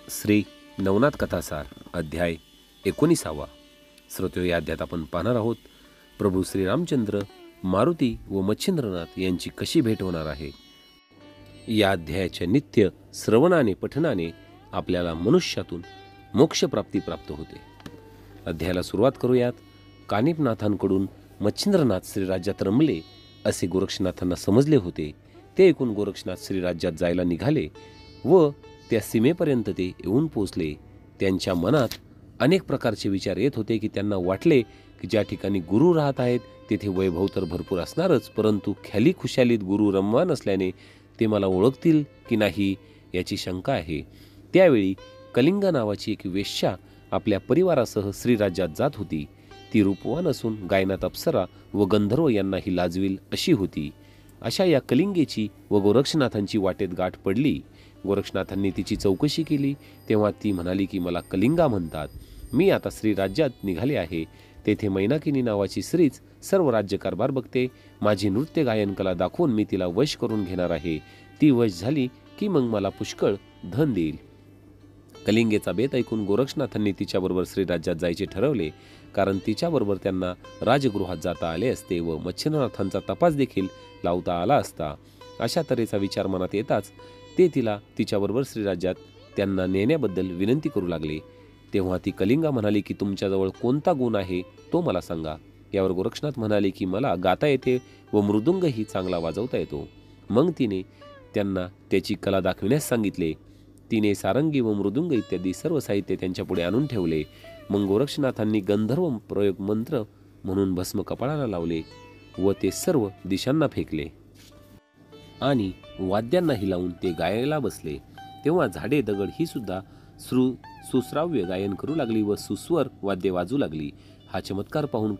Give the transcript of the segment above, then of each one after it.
श्री नवनाथ कथासार अध्याय 19. श्रोत्यो, या अध्यायात आपण पाहणार आहोत प्रभू श्रीरामचंद्र, मारुती व मच्छिंद्रनाथ यांची कशी भेट होणार आहे. या अध्यायाच्या नित्य श्रवणाने पठनाने आपल्याला मनुष्यातून मोक्षप्राप्ती प्राप्त होते. अध्यायाला सुरुवात करूयात. कानिपनाथांकडून मच्छिंद्रनाथ श्रीराज्यात रमले असे गोरक्षनाथांना समजले होते. ते ऐकून गोरक्षनाथ श्रीराज्यात जायला निघाले व त्या सीमेपर्यंत ते येऊन पोचले. त्यांच्या मनात अनेक प्रकारचे विचार येत होते की त्यांना वाटले की ज्या ठिकाणी गुरु राहत आहेत तेथे वैभव तर भरपूर असणारच, परंतु ख्याली खुशालीत गुरु रमवान असल्याने ते मला ओळखतील की नाही याची शंका आहे. त्यावेळी कलिंगा नावाची एक वेश्या आपल्या परिवारासह श्रीराज्यात जात होती. ती रूपवान असून गायनात अप्सरा व गंधर्व यांनाही लाजविल अशी होती. अशा या कलिंगेची व गोरक्षनाथांची वाटेत गाठ पडली. गोरक्षनाथांनी तिची चौकशी केली तेव्हा ती म्हणाली की मला कलिंगा म्हणतात. मी आता श्रीराज्यात निघाले आहे. तेथे मैनाकिनी नावाची स्त्रीच सर्व राज्यकारभार बघते. माझी नृत्य गायन कला दाखवून मी तिला वश करून घेणार आहे. ती वश झाली की मग मला पुष्कळ धन देईल. कलिंगेचा बेत ऐकून गोरक्षनाथांनी तिच्याबरोबर श्रीराज्यात जायचे ठरवले, कारण तिच्याबरोबर त्यांना राजगृहात जाता आले असते व मच्छिंद्रनाथांचा तपास देखील लावता आला असता. अशा तऱ्हेचा विचार मनात येताच ते तिला तिच्याबरोबर श्रीराज्यात त्यांना नेण्याबद्दल विनंती करू लागले. तेव्हा ती कलिंगा म्हणाली की तुमच्याजवळ कोणता गुण आहे तो मला सांगा. यावर गोरक्षनाथ म्हणाले की मला गाता येते व मृदुंगही चांगला वाजवता येतो. मग तिने त्यांना त्याची कला दाखविण्यास सांगितले. तिने सारंगी व मृदुंग इत्यादी सर्व साहित्य त्यांच्या पुढे आणून ठेवले. मग गोरक्षनाथांनी गंधर्व प्रयोग मंत्र म्हणून भस्म कपाळाला लावले व ते सर्व दिशांना फेकले आणि वाद्यांनाही लावून ते गायला बसले. तेव्हा झाडे दगड ही सुद्धा सुश्राव्य गायन करू लागली व सुस्वर वाद्य वाजू लागली. हा चमत्कार पाहून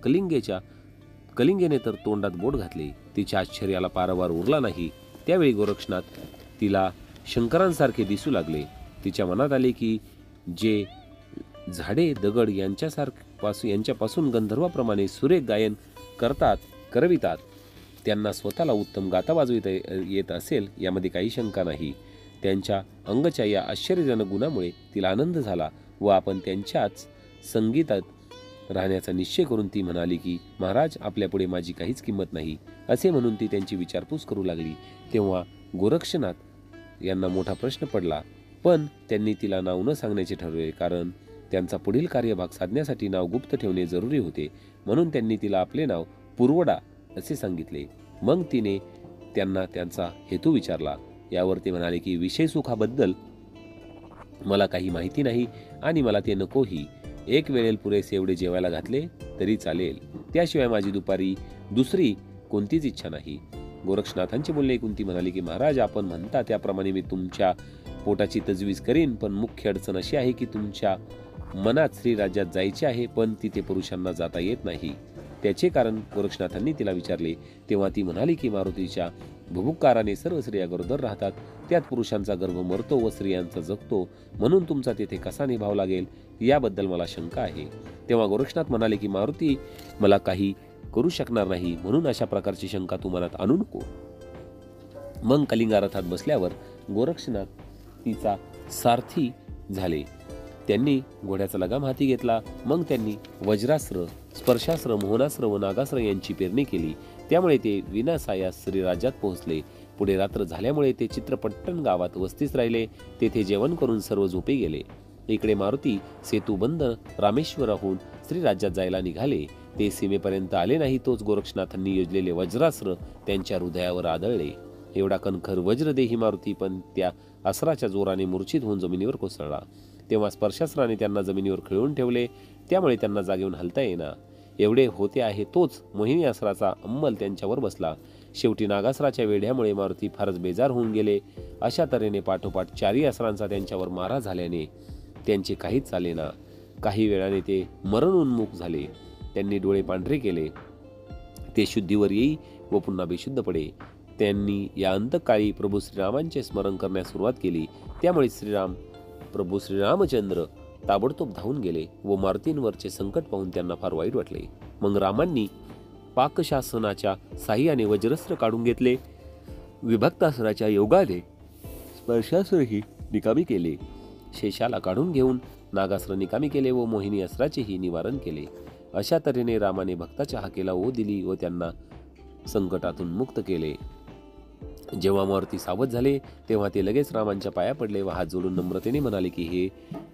कलिंगेने तर तोंडात बोट घातले. तिच्या आश्चर्याला पारावार उरला नाही. त्यावेळी गोरक्षनाथ तिला शंकरांसारखे दिसू लागले. तिच्या मनात आले की जे झाडे दगड यांच्यापासून गंधर्वाप्रमाणे सुरेख गायन करवितात त्यांना स्वतःला उत्तम गाता वाजविता येत असेल यामध्ये काही शंका नाही. त्यांच्या अंगच्या या आश्चर्यजनक गुणामुळे तिला आनंद झाला व आपण त्यांच्याच संगीतात राहण्याचा निश्चय करून ती म्हणाली की महाराज, आपल्यापुढे माझी काहीच किंमत नाही. असे म्हणून ती त्यांची विचारपूस करू लागली. तेव्हा गोरक्षनाथ यांना मोठा प्रश्न पडला, पण त्यांनी तिला नाव न सांगण्याचे ठरवले, कारण त्यांचा पुढील कार्यभाग साधण्यासाठी नाव गुप्त ठेवणे जरुरी होते. म्हणून त्यांनी तिला आपले नाव पूर्वडा असे सांगितले. मग तिने त्यांना त्यांचा हेतू विचारला. यावर ते म्हणाले की विषय सुखाबद्दल मला काही माहिती नाही आणि मला ते नकोही. एक वेळेला पुरेसे एवढे जेवायला घातले तरी चालेल. त्याशिवाय माझी दुसरी कोणतीच इच्छा नाही. गोरक्षनाथांचे बोलणे ऐकून ती म्हणाली की महाराज, आपण म्हणता त्याप्रमाणे मी तुमच्या पोटाची तजवीज करीन, पण मुख्य अडचण अशी आहे की तुमच्या मनात श्रीराज्यात जायचे आहे, पण तिथे पुरुषांना जाता येत नाही. त्याचे कारण गोरक्षनाथांनी तिला विचारले. तेव्हा ती म्हणाली की मारुतीच्या भुभुक्काराने सर्व स्त्रिया गरोदर राहतात. त्यात पुरुषांचा गर्भ मरतो व स्त्रियांचा जगतो. म्हणून तुमचा तेथे कसा निभाव लागेल याबद्दल मला शंका आहे. तेव्हा गोरक्षनाथ म्हणाले की मारुती मला काही करू शकणार नाही, म्हणून अशा प्रकारची शंका तू मनात आणू नको. मग कलिंगा रथात बसल्यावर गोरक्षनाथ तिचा सारथी झाले. त्यांनी घोड्याचा लगाम हाती घेतला. मग त्यांनी वज्रास्त्र, स्पर्शास्त्र, मोहनास्त्र व नागास्त्र यांची पेरणी केली. त्यामुळे ते विनासायास श्रीराज्यात पोहोचले. पुढे रात्र झाल्यामुळे ते चित्रपट्टण गावात वस्तीस राहिले. तेथे जेवण करून सर्व झोपे गेले. इकडे मारुती सेतुबंद रामेश्वराहून श्रीराज्यात जायला निघाले. ते सीमेपर्यंत आले नाही तोच गोरक्षनाथांनी योजलेले वज्रास्त्र त्यांच्या हृदयावर आदळले. एवढा कणखर वज्रदेही मारुती पण त्या अस्त्राच्या जोराने मूर्छित होऊन जमिनीवर कोसळला. तेव्हा स्पर्शास्त्राने त्यांना जमिनीवर खिळवून ठेवले. त्यामुळे त्यांना जागेहून हलता येईना. एवढे होते आहे तोच मोहिनी अस्त्राचा अंमल त्यांच्यावर बसला. शेवटी नागास्त्राच्या वेढ्यामुळे मारुती फारच बेजार होऊन गेले. अशा तऱ्हेने पाठोपाठ 4 अस्त्रांचा त्यांच्यावर मारा झाल्याने त्यांचे काहीच चालेना. काही वेळाने ते मरणोन्मुख झाले. त्यांनी डोळे पांढरे केले. ते शुद्धीवर येई व पुन्हा बेशुद्ध पडे. त्यांनी या अंतकाळी प्रभू श्रीरामांचे स्मरण करण्यास सुरुवात केली. त्यामुळे प्रभू श्रीरामचंद्र ताबडतोब धावून गेले व मारुतींवरचे संकट पाहून त्यांना फार वाईट वाटले. मग रामांनी पाकशासनाच्या साह्याने वज्रास्त्र काढून घेतले. विभक्तास्त्राच्या योगाने स्पर्शास्त्रही निकामी केले. शेषाला काढून घेऊन नागास्त्र निकामी केले व मोहिनी अस्त्राचेही निवारण केले. अशा तऱ्हेने रामाने भक्ताच्या हाकेला ओ दिली व त्यांना संकटातून मुक्त केले. जेव्हा मारुती सावध झाले तेव्हा ते लगेच रामांच्या पाया पडले व हात जोडून नम्रतेने म्हणाले की हे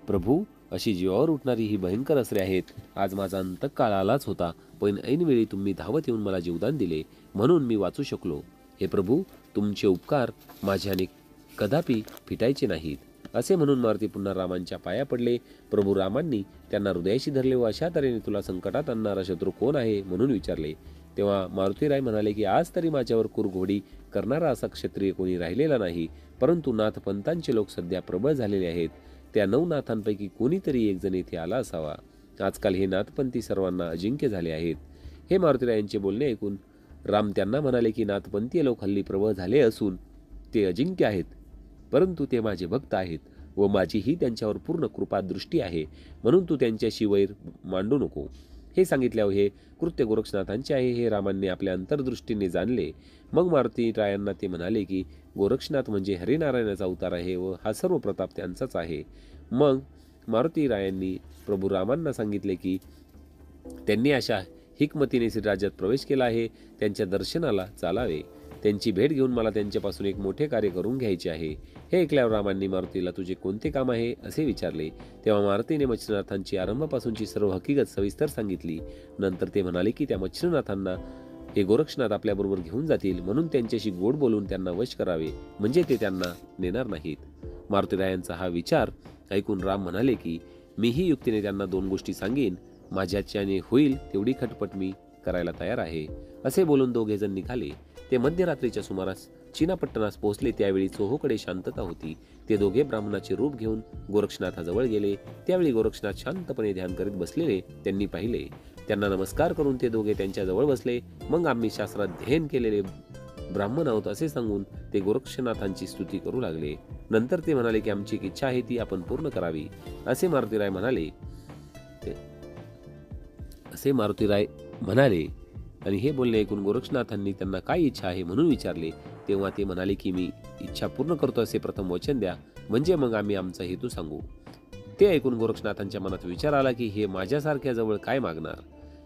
प्रभू, अशी जीवावर उठणारी ही भयंकर अस्त्रे आहेत. आज माझा अंतकाळ आलाच होता, पण ऐनवेळी तुम्ही धावत येऊन मला जीवदान दिले म्हणून मी वाचू शकलो. हे प्रभू, तुमचे उपकार माझ्याने कदापि फिटायचे नाहीत. असे म्हणून मारुती पुन्हा रामांच्या पाया पडले. प्रभू रामांनी त्यांना हृदयाशी धरले व अशा तऱ्हेने तुला संकटात आणणारा शत्रू कोण आहे म्हणून विचारले. तेव्हा मारुतीराय म्हणाले की आज तरी माझ्यावर कुरघोडी करणारा असा क्षत्रिय कोणी राहिलेला नाही, परंतु नाथपंथांचे लोक सध्या प्रबळ झालेले आहेत. त्या 9 नाथांपैकी कोणीतरी एक जण येथे आला असावा. आजकाल हे नाथपंथी सर्वांना अजिंक्य झाले आहेत. हे मारुतीरायांचे बोलणे ऐकून राम त्यांना म्हणाले की नाथपंथीय लोक हल्ली प्रबळ झाले असून ते अजिंक्य आहेत, परंतु ते माझे भक्त आहेत व माझीही त्यांच्यावर पूर्ण कृपा दृष्टी आहे, म्हणून तू त्यांच्याशी वैर मांडू नको. हे सांगितल्यावर हे कृत्य गोरक्षनाथांचे आहे हे रामांनी आपल्या अंतर्दृष्टीने जाणले. मग मारुतीरायांना ते म्हणाले की गोरक्षनाथ म्हणजे हरिनारायणाचा अवतार आहे व हा सर्व प्रताप त्यांचाच आहे. मग मारुतीरायांनी प्रभू रामांना सांगितले की त्यांनी अशा हिकमतीने श्रीराज्यात प्रवेश केला आहे, त्यांच्या दर्शनाला चालावे. त्यांची भेट घेऊन मला त्यांच्यापासून एक मोठे कार्य करून घ्यायचे आहे. हे ऐकल्यावर रामांनी मारुतीला तुझे कोणते काम आहे असे विचारले. तेव्हा मारुतीने मच्छिंद्रनाथांची आरंभापासूनची सर्व हकीकत सविस्तर सांगितली. नंतर ते म्हणाले की त्या मच्छिंद्रनाथांना हे गोरक्षनाथ आपल्याबरोबर घेऊन जातील, म्हणून त्यांच्याशी गोड बोलून त्यांना वश करावे, म्हणजे ते त्यांना नेणार नाहीत. मारुतीरायांचा हा विचार ऐकून राम म्हणाले की मीही युक्तीने त्यांना 2 गोष्टी सांगेन. माझ्याच्याने होईल तेवढी खटपट मी करायला तयार आहे. असे बोलून दोघे जण निघाले. ते मध्यरात्रीच्या सुमारास चीनापट्टणास पोहोचले. त्यावेळी चोहोकडे शांतता होती. ते दोघे ब्राह्मणाचे रूप घेऊन गोरक्षनाथाजवळ गेले. त्यावेळी गोरक्षनाथ शांतपणे ध्यान करीत बसलेले त्यांनी पाहिले. त्यांना नमस्कार करून ते दोघे त्यांच्या जवळ बसले. मग आम्ही शास्त्राध्ययन केलेले ब्राह्मण आहोत असे सांगून ते गोरक्षनाथांची स्तुती करू लागले. नंतर ते म्हणाले की आमची एक इच्छा आहे ती आपण पूर्ण करावी. असे मारुतीराय म्हणाले आणि हे बोलणे ऐकून गोरक्षनाथांनी त्यांना काय इच्छा आहे म्हणून विचारले. तेव्हा ते म्हणाले की मी इच्छा पूर्ण करतो असे प्रथम वचन द्या, म्हणजे मग आम्ही आमचा हेतू सांगू. ते ऐकून गोरक्षनाथांच्या मनात विचार आला की हे माझ्यासारख्या जवळ काय मागणार.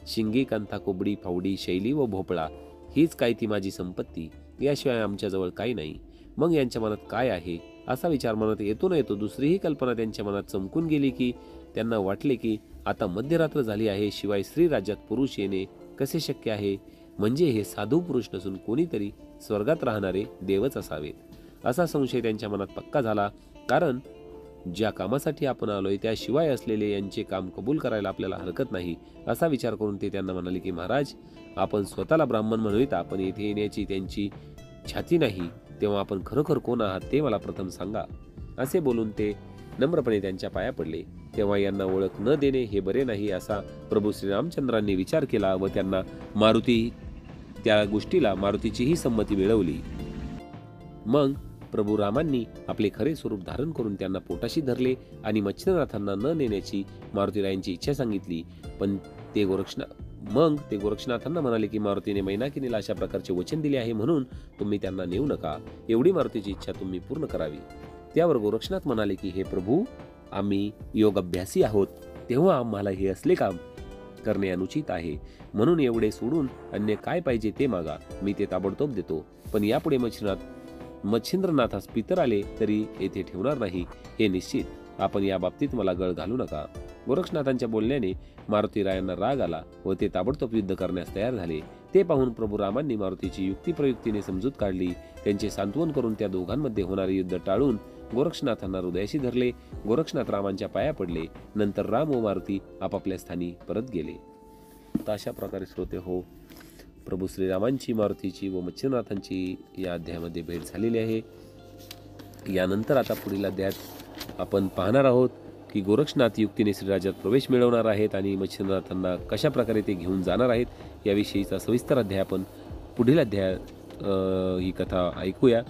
शिंगी, कांथा, कोबडी, फावडी, शैली व भोपळा हीच काय ती माझी संपत्ती, याशिवाय आमच्याजवळ काही नाही. मग यांच्या मनात काय आहे असा विचार मनात येतो न येतो दुसरीही कल्पना त्यांच्या मनात चमकून गेली की त्यांना वाटले की आता मध्यरात्र झाली आहे, शिवाय स्त्री राज्यात पुरुष येणे कसे शक्य आहे. म्हणजे हे साधू पुरुष नसून कोणीतरी स्वर्गात राहणारे देवच असावेत. असा संशय त्यांच्या मनात पक्का झाला. कारण ज्या कामासाठी आपण आलोय त्याशिवाय असलेले यांचे काम कबूल करायला आपल्याला हरकत नाही. असा विचार करून ते त्यांना म्हणाले की महाराज, आपण स्वतःला ब्राह्मण म्हणूया, आपण येथे येण्याची त्यांची छाती नाही, तेव्हा आपण खरोखर कोण आहात ते मला प्रथम सांगा. असे बोलून ते नम्रपणे त्यांच्या पाया पडले. तेव्हा यांना ओळख न देणे हे बरे नाही असा प्रभू श्रीरामचंद्रांनी विचार केला व त्यांना त्या गोष्टीला मारुतीचीही संमती मिळवली. मग प्रभू रामांनी आपले खरे स्वरूप धारण करून त्यांना पोटाशी धरले आणि मच्छिंद्रनाथांना न नेण्याची मारुतीरायांची इच्छा सांगितली. पण ते गोरक्षनाथांना म्हणाले की मारुतीने मैनाकिनीला अशा प्रकारचे वचन दिले आहे, म्हणून तुम्ही त्यांना नेऊ नका. एवढी मारुतीची इच्छा तुम्ही पूर्ण करावी. त्यावर गोरक्षनाथ म्हणाले की हे प्रभू, आम्ही योग अभ्यासी आहोत, तेव्हा आम्हाला हे असले काम करणे अनुचित आहे. म्हणून एवढे सोडून अन्य काय पाहिजे ते मागा, मी ते ताबडतोब देतो. पण यापुढे मच्छिंद्रनाथास पितर आले तरी येथे ठेवणार नाही हे निश्चित. आपण या बाबतीत मला गळ घालू नका. गोरक्षनाथांच्या बोलण्याने मारुतीरायांना राग आला व ते ताबडतोब युद्ध करण्यास तयार झाले. ते पाहून प्रभू रामांनी मारुतीची युक्तिप्रयुक्तीने समजूत काढली. त्यांचे सांत्वन करून त्या दोघांमध्ये होणारे युद्ध टाळून गोरक्षनाथांना हृदयाशी धरले. गोरक्षनाथ रामांच्या पाया पडले. नंतर राम व मारुती आपापल्या स्थानी परत गेले. तर अशा प्रकारे श्रोते हो, प्रभू श्रीरामांची, मारुतीची व मच्छिंद्रनाथांची या अध्यायामध्ये भेट झालेली आहे. यानंतर आता पुढील अध्यायात आपण पाहणार आहोत की गोरक्षनाथ युक्तीने श्रीराज्यात प्रवेश मिळवणार आहेत आणि मच्छिंद्रनाथांना कशा प्रकारे ते घेऊन जाणार आहेत, याविषयीचा सविस्तर अध्याय आपण पुढील ही कथा ऐकूया.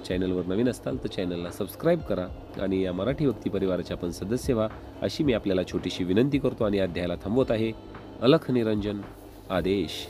चॅनलवर नवीन असताल तर चॅनलला सबस्क्राईब करा आणि या मराठी भक्ती परिवाराचे आपण सदस्य व्हा, अशी मी आपल्याला छोटीशी विनंती करतो आणि अध्यायाला थांबवत आहे. अलख निरंजन आदेश.